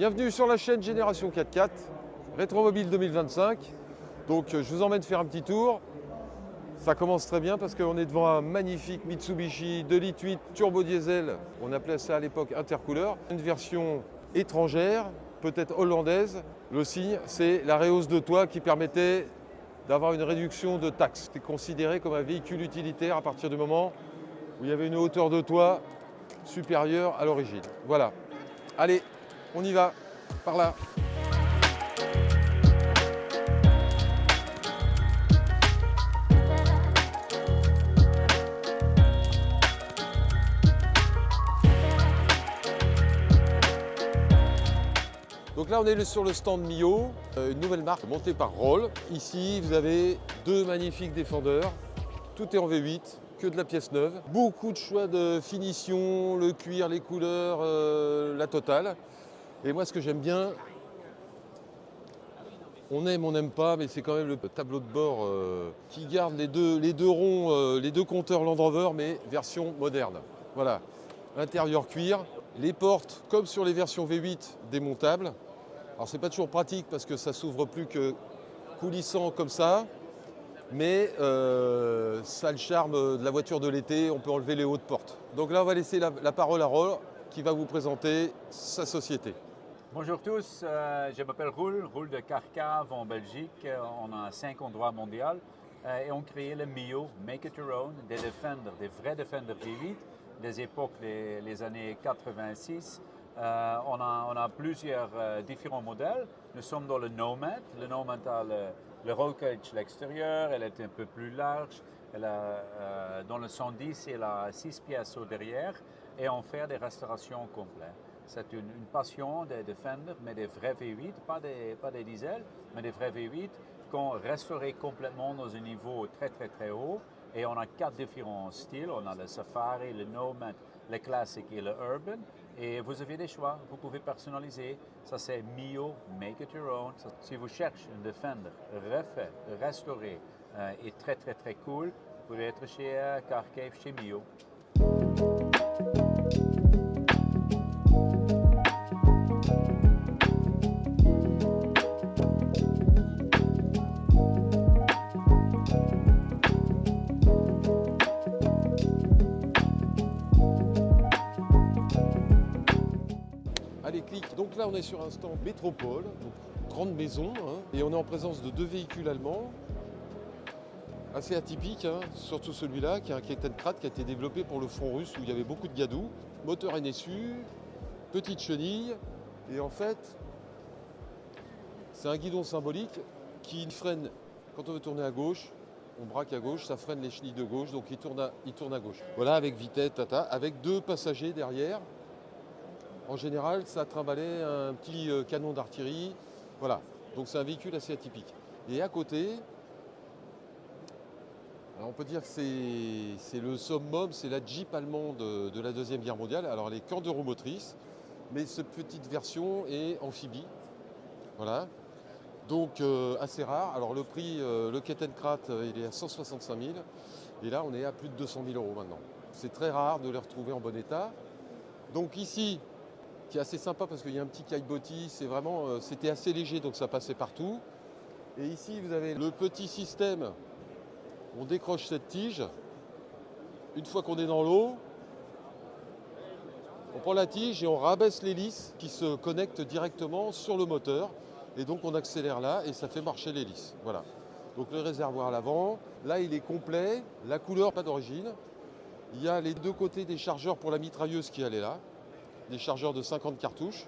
Bienvenue sur la chaîne Génération 4x4, Rétromobile 2025. Donc je vous emmène faire un petit tour. Ça commence très bien parce qu'on est devant un magnifique Mitsubishi 2,8 litres turbo diesel. On appelait ça à l'époque intercooler. Une version étrangère, peut-être hollandaise. Le signe, c'est la rehausse de toit qui permettait d'avoir une réduction de taxes. C'était considéré comme un véhicule utilitaire à partir du moment où il y avait une hauteur de toit supérieure à l'origine. Voilà. Allez, on y va, par là. Donc là, on est sur le stand Mio, une nouvelle marque montée par Roll. Ici, vous avez deux magnifiques défendeurs. Tout est en V8, que de la pièce neuve. Beaucoup de choix de finition, le cuir, les couleurs, la totale. Et moi, ce que j'aime bien, on aime, on n'aime pas, mais c'est quand même le tableau de bord qui garde les deux ronds, les deux compteurs Land Rover, mais version moderne. Voilà, intérieur cuir, les portes, comme sur les versions V8, démontables. Alors, c'est pas toujours pratique parce que ça s'ouvre plus que coulissant comme ça, mais ça a le charme de la voiture de l'été, on peut enlever les hautes portes. Donc là, on va laisser la parole à Roll qui va vous présenter sa société. Bonjour tous, je m'appelle Roel de Carcave en Belgique. On a 5 endroits mondiaux et on crée le Mio, Make It Your Own, des Defender, des vrais Defender V8, des époques les années 86. On a plusieurs différents modèles. Nous sommes dans le Nomad. Le Nomad a le roll cage à l'extérieur, elle est un peu plus large. Dans le 110, elle a 6 pièces au derrière et on fait des restaurations complètes. C'est une passion des Defender, mais des vrais V8, pas des diesels, mais des vrais V8 qu'on restaurait complètement dans un niveau très haut. Et on a 4 différents styles. On a le Safari, le Nomad, le classique et le Urban. Et vous avez des choix, vous pouvez personnaliser. Ça c'est Mio, Make It Your Own. Si vous cherchez un Defender refait, restauré et très cool, vous pouvez être chez Carcave, chez Mio. Allez, clique. Donc là, on est sur un stand Métropole, donc grande maison, et on est en présence de deux véhicules allemands, assez atypiques, surtout celui-là, qui est un Kettenkrad qui a été développé pour le front russe où il y avait beaucoup de gadou. Moteur NSU, petite chenille, et en fait, c'est un guidon symbolique qui freine quand on veut tourner à gauche. On braque à gauche, ça freine les chenilles de gauche, donc il tourne à gauche. Voilà, avec vitesse, avec deux passagers derrière. En général, ça trimballait un petit canon d'artillerie. Voilà, donc c'est un véhicule assez atypique. Et à côté, alors on peut dire que c'est le summum, c'est la Jeep allemande de la Deuxième Guerre mondiale. Alors elle est qu'en 2 roues motrices, mais cette petite version est amphibie. Voilà, donc assez rare. Alors le prix, le Kettenkrad, il est à 165 000. Et là, on est à plus de 200 000 € maintenant. C'est très rare de les retrouver en bon état. Donc ici, qui est assez sympa parce qu'il y a un petit caillebotis, c'était assez léger donc ça passait partout. Et ici vous avez le petit système, on décroche cette tige, une fois qu'on est dans l'eau, on prend la tige et on rabaisse l'hélice qui se connecte directement sur le moteur et donc on accélère là et ça fait marcher l'hélice. Voilà. Donc le réservoir à l'avant, là il est complet, la couleur pas d'origine. Il y a les deux côtés des chargeurs pour la mitrailleuse qui allaient là. Des chargeurs de 50 cartouches.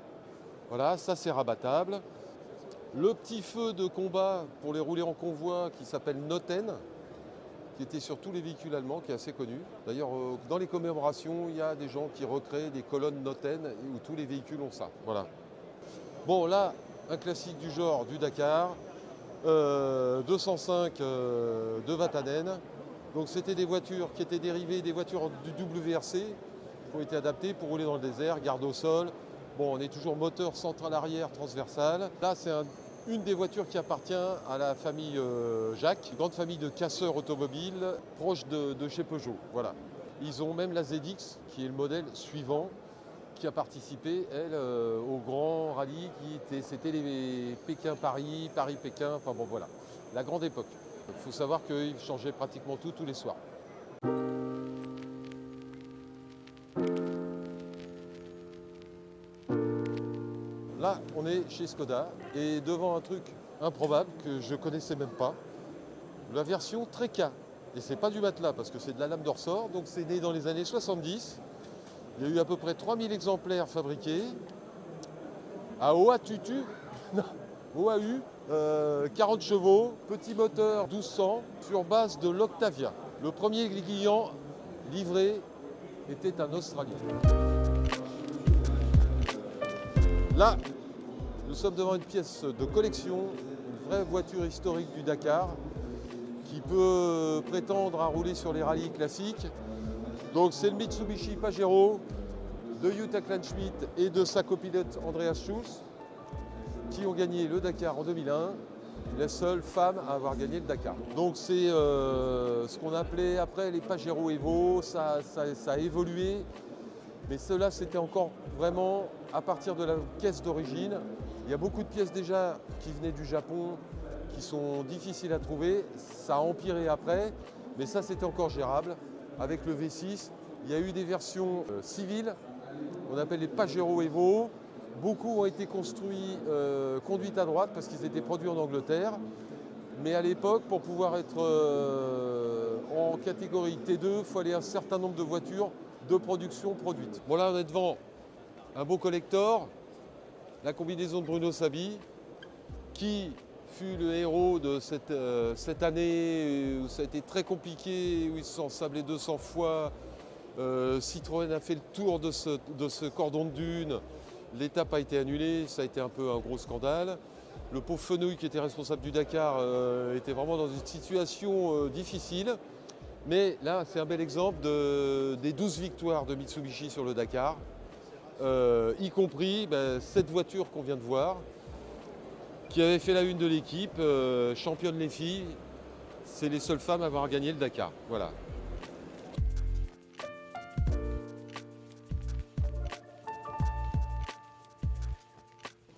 Voilà, ça c'est rabattable. Le petit feu de combat pour les rouler en convoi qui s'appelle Noten, qui était sur tous les véhicules allemands, qui est assez connu. D'ailleurs, dans les commémorations, il y a des gens qui recréent des colonnes Noten où tous les véhicules ont ça. Voilà. Bon, là, un classique du genre du Dakar, 205 de Vatanen. Donc c'était des voitures qui étaient dérivées des voitures du WRC, qui ont été adaptés pour rouler dans le désert, garde au sol. Bon, on est toujours moteur central arrière transversal. Là, c'est une des voitures qui appartient à la famille Jacques, une grande famille de casseurs automobiles proche de chez Peugeot. Voilà. Ils ont même la ZX, qui est le modèle suivant. qui a participé, elle, au grand rallye c'était les Pékin-Paris, Paris-Pékin, enfin bon voilà, la grande époque. Il faut savoir qu'ils changeaient pratiquement tout tous les soirs. Là, on est chez Skoda et devant un truc improbable que je connaissais même pas, la version Tréca. Et c'est pas du matelas parce que c'est de la lame de ressort, donc c'est né dans les années 70. Il y a eu à peu près 3000 exemplaires fabriqués à Oatutu, non, OAU, 40 chevaux, petit moteur 1200 sur base de l'Octavia. Le premier client livré était un Australien. Là, nous sommes devant une pièce de collection, une vraie voiture historique du Dakar qui peut prétendre à rouler sur les rallyes classiques. Donc c'est le Mitsubishi Pajero de Jutta Kleinschmidt et de sa copilote Andreas Schulz qui ont gagné le Dakar en 2001, les seules femmes à avoir gagné le Dakar. Donc c'est ce qu'on appelait après les Pajero Evo, ça a évolué, mais cela c'était encore vraiment à partir de la caisse d'origine. Il y a beaucoup de pièces déjà qui venaient du Japon, qui sont difficiles à trouver, ça a empiré après, mais ça c'était encore gérable. Avec le V6, il y a eu des versions civiles, on appelle les Pajero Evo. Beaucoup ont été construits conduites à droite parce qu'ils étaient produits en Angleterre. Mais à l'époque, pour pouvoir être en catégorie T2, il fallait un certain nombre de voitures de production produites. Bon là, on est devant un beau collector, la combinaison de Bruno Sabi, qui fut le héros de cette année où ça a été très compliqué, où ils se sont sablés 200 fois. Citroën a fait le tour de ce cordon de dune. L'étape a été annulée, ça a été un peu un gros scandale. Le pauvre Fenouil qui était responsable du Dakar était vraiment dans une situation difficile. Mais là, c'est un bel exemple des 12 victoires de Mitsubishi sur le Dakar, y compris cette voiture qu'on vient de voir, qui avait fait la une de l'équipe, championne les filles. C'est les seules femmes à avoir gagné le Dakar. Voilà.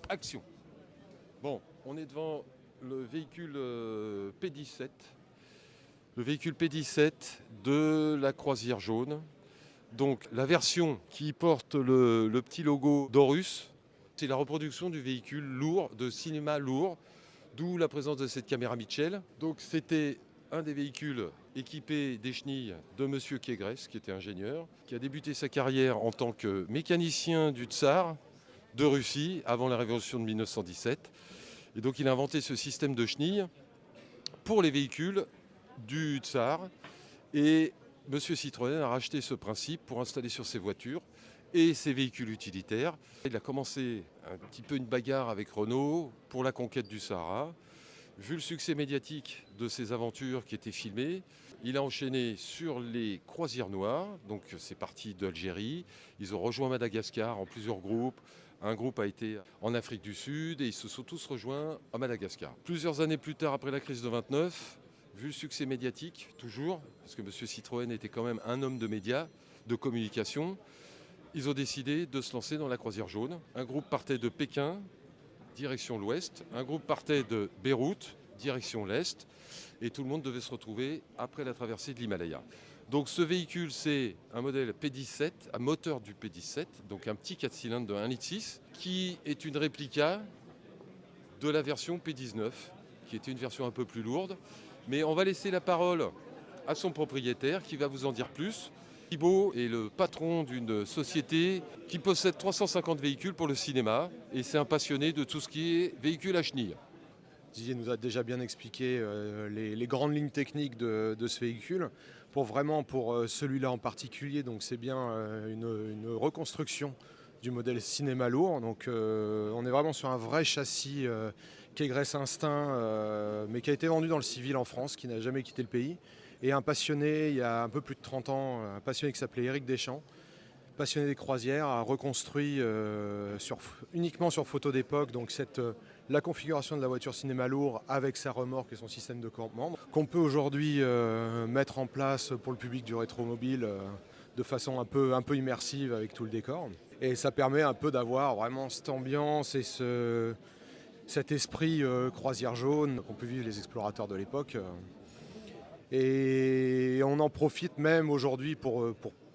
Action. Bon, on est devant le véhicule P17. Le véhicule P17 de la croisière jaune. Donc la version qui porte le petit logo d'Horus, c'est la reproduction du véhicule lourd, de cinéma lourd, d'où la présence de cette caméra Mitchell. Donc c'était un des véhicules équipés des chenilles de Monsieur Kégresse, qui était ingénieur, qui a débuté sa carrière en tant que mécanicien du Tsar de Russie avant la révolution de 1917. Et donc il a inventé ce système de chenilles pour les véhicules du Tsar. Et M. Citroën a racheté ce principe pour installer sur ses voitures et ses véhicules utilitaires. Il a commencé un petit peu une bagarre avec Renault pour la conquête du Sahara. Vu le succès médiatique de ces aventures qui étaient filmées, il a enchaîné sur les croisières noires. Donc c'est parti d'Algérie. Ils ont rejoint Madagascar en plusieurs groupes. Un groupe a été en Afrique du Sud et ils se sont tous rejoints à Madagascar. Plusieurs années plus tard, après la crise de 29, vu le succès médiatique, toujours, parce que M. Citroën était quand même un homme de médias, de communication, ils ont décidé de se lancer dans la croisière jaune. Un groupe partait de Pékin, direction l'ouest. Un groupe partait de Beyrouth, direction l'est. Et tout le monde devait se retrouver après la traversée de l'Himalaya. Donc ce véhicule, c'est un modèle P17, un moteur du P17, donc un petit 4 cylindres de 1,6 litre, qui est une réplica de la version P19, qui était une version un peu plus lourde. Mais on va laisser la parole à son propriétaire qui va vous en dire plus. Thibaut est le patron d'une société qui possède 350 véhicules pour le cinéma et c'est un passionné de tout ce qui est véhicules à chenilles. Didier nous a déjà bien expliqué les grandes lignes techniques de ce véhicule. Pour celui-là en particulier, donc c'est bien une reconstruction du modèle cinéma lourd. Donc on est vraiment sur un vrai châssis Kégresse Instinct, mais qui a été vendu dans le civil en France, qui n'a jamais quitté le pays. Et un passionné, il y a un peu plus de 30 ans, un passionné qui s'appelait Éric Deschamps, passionné des croisières, a reconstruit uniquement sur photo d'époque donc la configuration de la voiture cinéma lourd avec sa remorque et son système de campement, qu'on peut aujourd'hui mettre en place pour le public du rétromobile de façon un peu immersive avec tout le décor. Et ça permet un peu d'avoir vraiment cette ambiance et cet esprit croisière jaune qu'ont pu vivre les explorateurs de l'époque. Et on en profite même aujourd'hui pour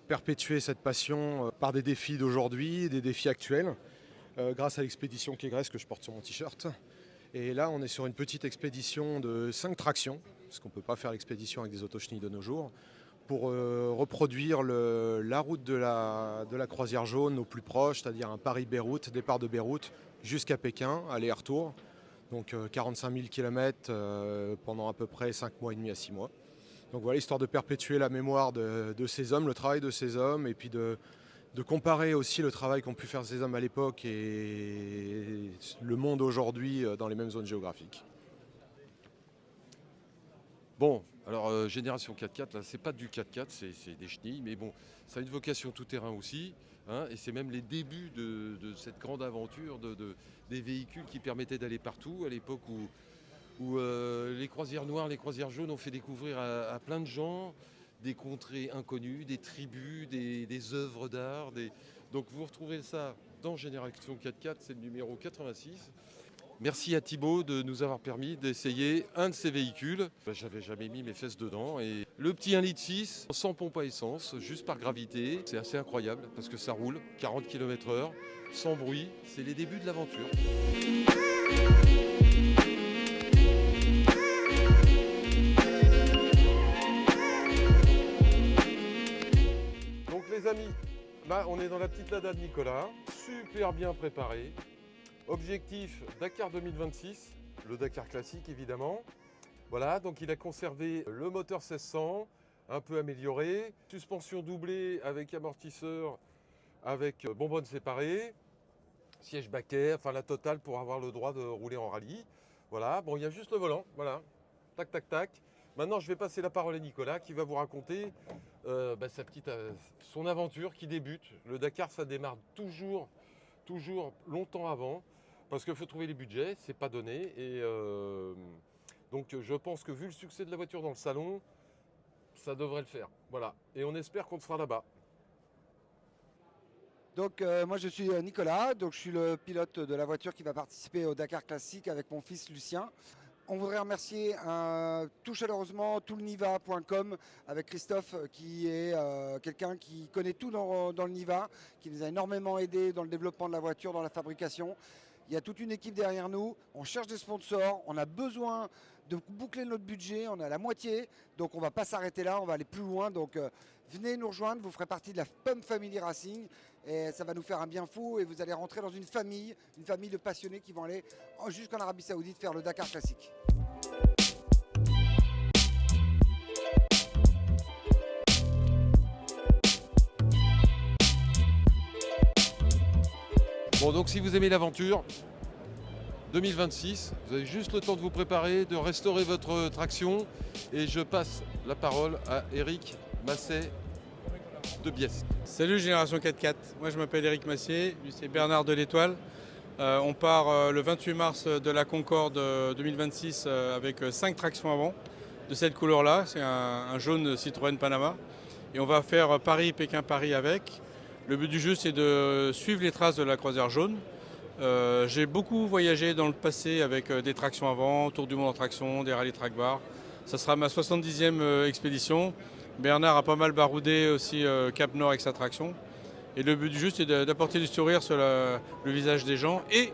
perpétuer cette passion par des défis d'aujourd'hui, des défis actuels, grâce à l'expédition Kégresse que je porte sur mon t-shirt. Et là, on est sur une petite expédition de 5 tractions, parce qu'on ne peut pas faire l'expédition avec des autochenilles de nos jours, pour reproduire la route de la croisière jaune au plus proche, c'est-à-dire un Paris-Beyrouth, départ de Beyrouth jusqu'à Pékin, aller-retour. Donc 45 000 km pendant à peu près 5 mois et demi à 6 mois. Donc voilà, histoire de perpétuer la mémoire de ces hommes, le travail de ces hommes, et puis de comparer aussi le travail qu'ont pu faire ces hommes à l'époque et le monde aujourd'hui dans les mêmes zones géographiques. Bon, alors Génération 4x4, là, c'est pas du 4x4, c'est des chenilles, mais bon, ça a une vocation tout-terrain aussi, hein, et c'est même les débuts de cette grande aventure des véhicules qui permettaient d'aller partout, à l'époque où les croisières noires, les croisières jaunes ont fait découvrir à plein de gens des contrées inconnues, des tribus, des œuvres d'art. Donc vous retrouvez ça dans Génération 4x4, c'est le numéro 86. Merci à Thibaut de nous avoir permis d'essayer un de ces véhicules. J'avais jamais mis mes fesses dedans. Et le petit 1,6 litre sans pompe à essence, juste par gravité. C'est assez incroyable parce que ça roule 40 km/h, sans bruit. C'est les débuts de l'aventure. Donc les amis, là on est dans la petite Lada de Nicolas, super bien préparée. Objectif Dakar 2026, le Dakar classique évidemment. Voilà, donc il a conservé le moteur 1600, un peu amélioré, suspension doublée avec amortisseur, avec bonbonne séparée, siège baquet, enfin la totale pour avoir le droit de rouler en rallye. Voilà, bon il y a juste le volant, voilà, tac tac tac. Maintenant je vais passer la parole à Nicolas qui va vous raconter son aventure qui débute. Le Dakar ça démarre toujours longtemps avant. Parce qu'il faut trouver les budgets, c'est pas donné. Et donc je pense que vu le succès de la voiture dans le salon, ça devrait le faire. Voilà. Et on espère qu'on sera là-bas. Donc moi je suis Nicolas, donc je suis le pilote de la voiture qui va participer au Dakar Classique avec mon fils Lucien. On voudrait remercier tout chaleureusement toulniva.com avec Christophe qui est quelqu'un qui connaît tout dans le Niva, qui nous a énormément aidé dans le développement de la voiture, dans la fabrication. Il y a toute une équipe derrière nous, on cherche des sponsors, on a besoin de boucler notre budget, on est à la moitié, donc on ne va pas s'arrêter là, on va aller plus loin. Donc venez nous rejoindre, vous ferez partie de la POM Family Racing et ça va nous faire un bien fou et vous allez rentrer dans une famille de passionnés qui vont aller jusqu'en Arabie Saoudite faire le Dakar Classique. Bon, donc si vous aimez l'aventure, 2026, vous avez juste le temps de vous préparer, de restaurer votre traction. Et je passe la parole à Eric Masset de Biesse. Salut Génération 4x4, moi je m'appelle Eric Massier, lui c'est Bernard de l'Étoile. On part le 28 mars de la Concorde 2026 avec 5 tractions avant de cette couleur-là, c'est un jaune Citroën Panama. Et on va faire Paris-Pékin-Paris avec. Le but du jeu, c'est de suivre les traces de la croisière jaune. J'ai beaucoup voyagé dans le passé avec des tractions avant, tour du monde en traction, des rallyes track bar. Ça sera ma 70e expédition. Bernard a pas mal baroudé aussi Cap Nord avec sa traction. Et le but du jeu, c'est d'apporter du sourire sur le visage des gens et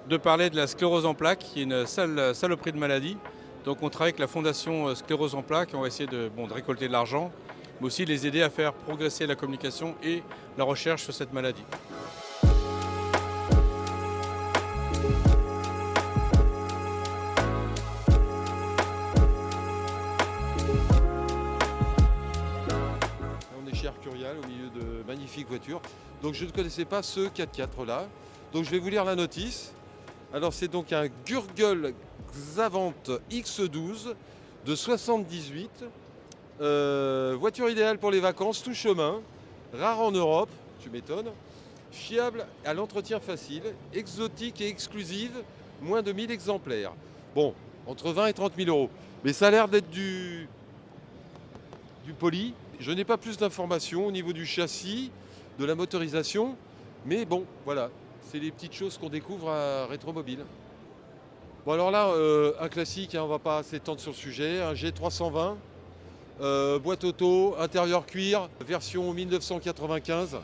de parler de la sclérose en plaques, qui est une saloperie de maladie. Donc on travaille avec la fondation Sclérose en plaques et on va essayer de récolter de l'argent, mais aussi les aider à faire progresser la communication et la recherche sur cette maladie. On est chez Arcurial au milieu de magnifiques voitures. Donc je ne connaissais pas ce 4x4 là. Donc je vais vous lire la notice. Alors c'est donc un Gurgel Xavant X12 de 78. Voiture idéale pour les vacances, tout chemin, rare en Europe, tu m'étonnes, fiable à l'entretien facile, exotique et exclusive, moins de 1000 exemplaires. Bon, entre 20 et 30 000 euros. Mais ça a l'air d'être du poli. Je n'ai pas plus d'informations au niveau du châssis, de la motorisation. Mais bon, voilà, c'est les petites choses qu'on découvre à Rétromobile. Bon alors là, un classique, hein, on ne va pas s'étendre sur le sujet, un G320, boîte auto, intérieur cuir, version 1995,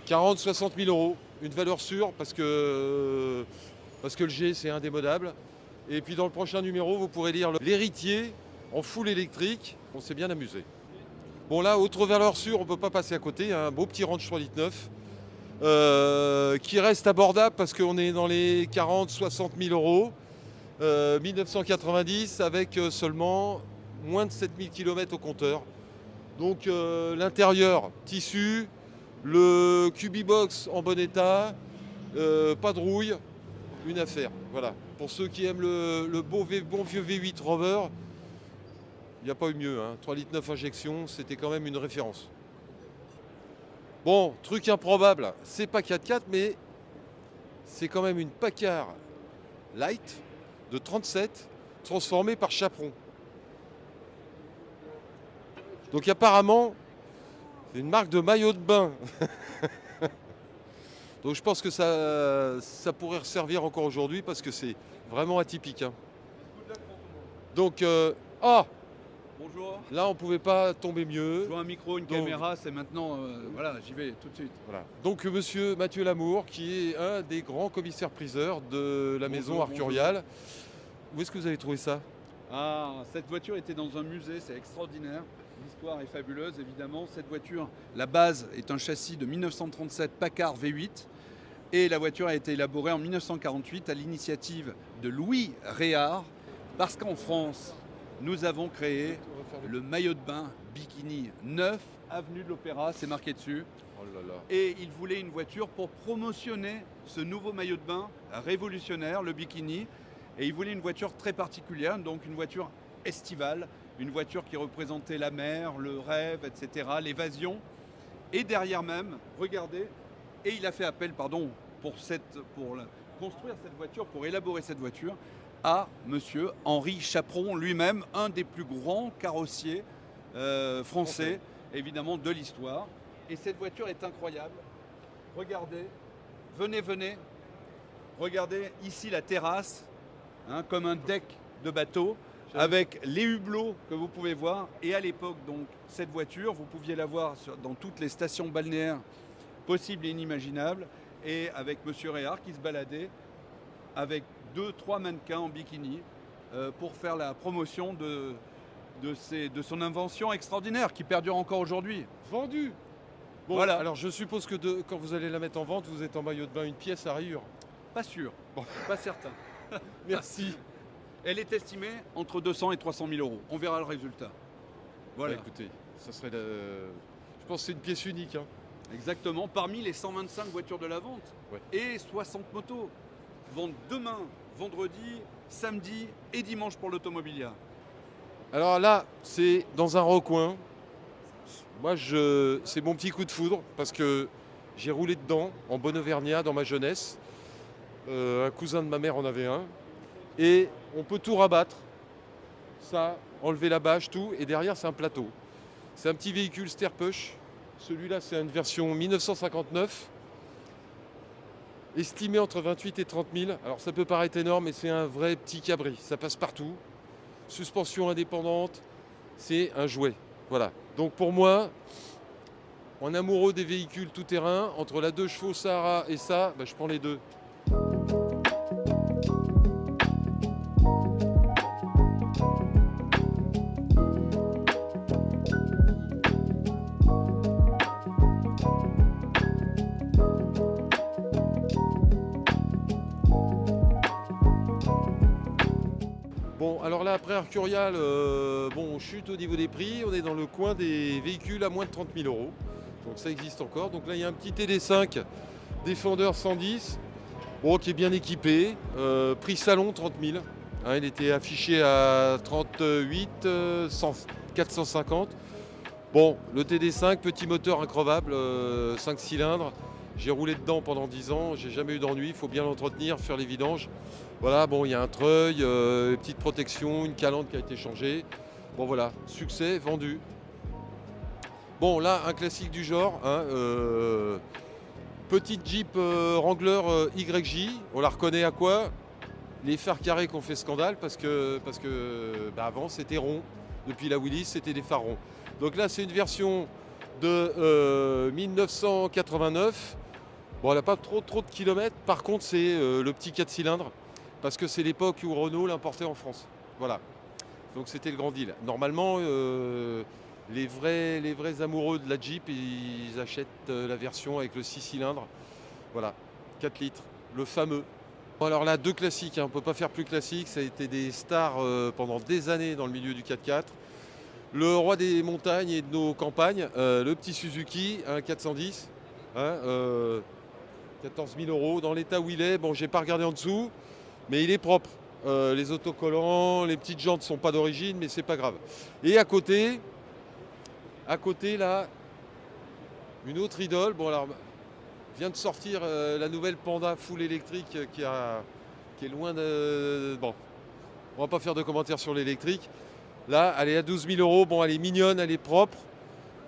40-60 000 euros, une valeur sûre parce que le G c'est indémodable. Et puis dans le prochain numéro, vous pourrez lire l'héritier en full électrique, on s'est bien amusé. Bon là, autre valeur sûre, on ne peut pas passer à côté, un beau petit Range 3.9 qui reste abordable parce qu'on est dans les 40-60 000 euros. 1990 avec seulement moins de 7000 km au compteur. Donc l'intérieur tissu, le Cubibox en bon état, pas de rouille, une affaire. Voilà. Pour ceux qui aiment le bon vieux V8 Rover, il n'y a pas eu mieux. 3,9 litres injection, c'était quand même une référence. Bon, truc improbable, c'est pas 4x4, mais c'est quand même une Packard Light de 37 transformée par Chaperon. Donc apparemment, c'est une marque de maillot de bain. Donc je pense que ça pourrait servir encore aujourd'hui parce que c'est vraiment atypique. Donc, Bonjour. là on ne pouvait pas tomber mieux. Je vois un micro, une Donc- caméra, c'est maintenant, voilà, j'y vais tout de suite. Voilà. Donc monsieur Mathieu Lamour, qui est un des grands commissaires-priseurs de la maison Bonjour, Arcurial. Où est-ce que vous avez trouvé ça? Ah, cette voiture était dans un musée, c'est extraordinaire. L'histoire est fabuleuse, évidemment. Cette voiture, la base est un châssis de 1937 Packard V8. Et la voiture a été élaborée en 1948 à l'initiative de Louis Réard. Parce qu'en France, nous avons créé le maillot de bain bikini 9, avenue de l'Opéra, c'est marqué dessus. Oh là là. Et il voulait une voiture pour promotionner ce nouveau maillot de bain révolutionnaire, le bikini. Et il voulait une voiture très particulière, donc une voiture estivale, une voiture qui représentait la mer, le rêve, etc., l'évasion. Et derrière même, regardez, et il a fait appel, pardon, pour construire cette voiture, pour élaborer cette voiture, à monsieur Henri Chaperon lui-même, un des plus grands carrossiers français, évidemment, de l'histoire. Et cette voiture est incroyable. Regardez, venez. Regardez ici la terrasse, comme un deck de bateau, avec les hublots que vous pouvez voir. Et à l'époque, donc, cette voiture, vous pouviez la voir dans toutes les stations balnéaires possibles et inimaginables. Et avec monsieur Réard qui se baladait avec 2-3 mannequins en bikini pour faire la promotion de son invention extraordinaire qui perdure encore aujourd'hui. Vendu. Bon, Voilà. alors je suppose que quand vous allez la mettre en vente, vous êtes en maillot de bain, une pièce à rayures. Pas sûr, Bon. pas certain. Merci. Elle est estimée entre 200 et 300 000 euros. On verra le résultat. Voilà, Bah, écoutez, ça serait je pense que c'est une pièce unique. exactement. Parmi les 125 voitures de la vente Ouais. et 60 motos. Vente demain, vendredi, samedi et dimanche pour l'automobilia. Alors là, c'est dans un recoin. Moi, c'est mon petit coup de foudre parce que j'ai roulé dedans en bon auvergnat dans ma jeunesse. Un cousin de ma mère en avait un. Et on peut tout rabattre. Ça, enlever la bâche, tout. Et derrière, c'est un plateau. C'est un petit véhicule Sterpush. Celui-là, c'est une version 1959. Estimé entre 28 et 30 000. Alors ça peut paraître énorme, mais c'est un vrai petit cabri. Ça passe partout. Suspension indépendante. C'est un jouet. Voilà. Donc pour moi, en amoureux des véhicules tout-terrain, entre la 2 chevaux Sahara et ça, je prends les deux. Bon, alors là, après Arcurial, on chute au niveau des prix. On est dans le coin des véhicules à moins de 30 000 euros. Donc ça existe encore. Donc là, il y a un petit TD5 Defender 110, qui est bien équipé. Prix salon 30 000. Il était affiché à 38 450. Bon, le TD5, petit moteur increvable, 5 cylindres. J'ai roulé dedans pendant 10 ans, j'ai jamais eu d'ennui, il faut bien l'entretenir, faire les vidanges. Voilà, bon, il y a un treuil, petite protection, une calandre qui a été changée. Bon voilà, succès, vendu. Bon là, un classique du genre, petite Jeep Wrangler YJ, on la reconnaît à quoi? Les phares carrés qui ont fait scandale parce que avant c'était rond. Depuis la Willys, c'était des phares ronds. Donc là, c'est une version de 1989. Bon, elle n'a pas trop de kilomètres. Par contre, c'est le petit 4 cylindres parce que c'est l'époque où Renault l'importait en France. Voilà. Donc c'était le grand deal. Normalement, les vrais amoureux de la Jeep, ils achètent la version avec le 6 cylindres. Voilà, 4 litres, le fameux. Bon, alors là, deux classiques, hein, on ne peut pas faire plus classique. Ça a été des stars pendant des années dans le milieu du 4x4. Le roi des montagnes et de nos campagnes, le petit Suzuki, un 410. 14 000 €. Dans l'état où il est, bon, j'ai pas regardé en dessous, mais il est propre. Les autocollants, les petites jantes ne sont pas d'origine, mais c'est pas grave. Et à côté là, une autre idole. Bon, alors, vient de sortir la nouvelle Panda full électrique qui est loin de. Bon, on va pas faire de commentaires sur l'électrique. Là, elle est à 12 000 €. Bon, elle est mignonne, elle est propre.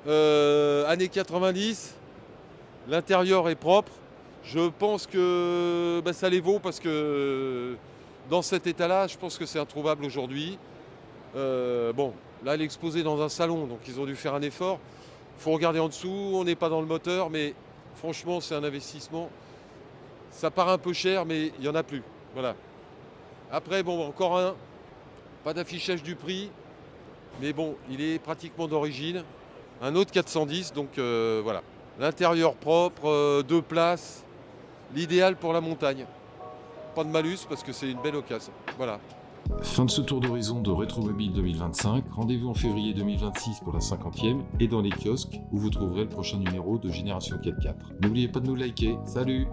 Années 90. L'intérieur est propre. Je pense que ça les vaut parce que dans cet état-là, je pense que c'est introuvable aujourd'hui. Bon, là, elle est exposée dans un salon, donc ils ont dû faire un effort. Il faut regarder en dessous, on n'est pas dans le moteur, mais franchement, c'est un investissement. Ça part un peu cher, mais il n'y en a plus. Voilà. Après, bon, encore un. Pas d'affichage du prix, mais bon, il est pratiquement d'origine. Un autre 410, donc voilà. L'intérieur propre, 2 places, l'idéal pour la montagne. Pas de malus parce que c'est une belle occasion. Voilà. Fin de ce tour d'horizon de Rétromobile 2025. Rendez-vous en février 2026 pour la 50e et dans les kiosques où vous trouverez le prochain numéro de Génération 4x4. N'oubliez pas de nous liker. Salut!